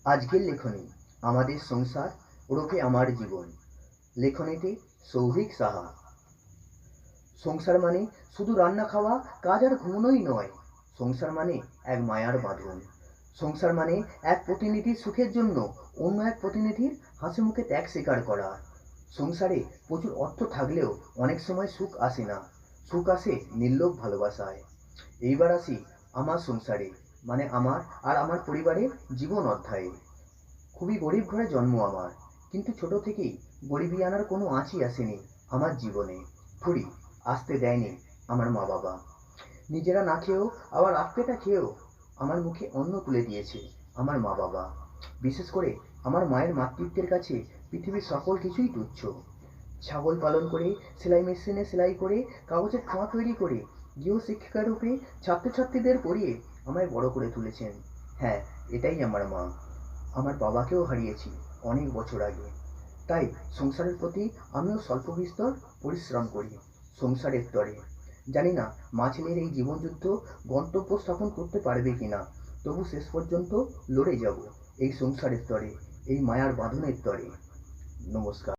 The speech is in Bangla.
আজকের লেখনী আমাদের সংসার ওরফে আমার জীবন। লেখনীতে সৌভিক সাহা। সংসার মানে শুধু রান্না খাওয়া, কাজ আর ঘুমোনোই নয়। সংসার মানে এক মায়ার বাঁধন। সংসার মানে এক প্রতিনিধির সুখের জন্য অন্য এক প্রতিনিধির হাসি মুখে ত্যাগ স্বীকার করা। সংসারে প্রচুর অর্থ থাকলেও অনেক সময় সুখ আসে না। সুখ আসে নির্লোভ ভালোবাসায়। এইবার আসি আমার সংসারে, মানে আমার আর আমার পরিবারের জীবন অধ্যায়ে। খুবই গরিব ঘরে জন্ম আমার, কিন্তু ছোট থেকেই গরিবি আনার কোনো আঁচই আসেনি আমার জীবনে। থুড়ি আসতে দেয়নি আমার মা বাবা। নিজেরা না খেয়েও, আবার আত্মেটা খেয়েও আমার মুখে অন্ন তুলে দিয়েছে আমার মা বাবা। বিশেষ করে আমার মায়ের মাতৃত্বের কাছে পৃথিবীর সকল কিছুই তুচ্ছ। ছাগল পালন করে, সেলাই মেশিনে সেলাই করে, কাগজের খামা তৈরি করে, গৃহশিক্ষিকা রূপে ছাত্রছাত্রীদের পড়িয়ে আমায় বড় করে তুলেছেন। হ্যাঁ, এটাই আমার মা। আমার বাবাকেও হারিয়েছি অনেক বছর আগে। তাই সংসারের প্রতি আমিও স্বল্প বিস্তর পরিশ্রম করি সংসারের তরে। জানি না মা ছেলের এই জীবনযুদ্ধ গন্তব্য স্থাপন করতে পারবে কিনা, তবু শেষ পর্যন্ত লড়ে যাব এই সংসারের তরে, এই মায়ার বাঁধনের তরে। নমস্কার।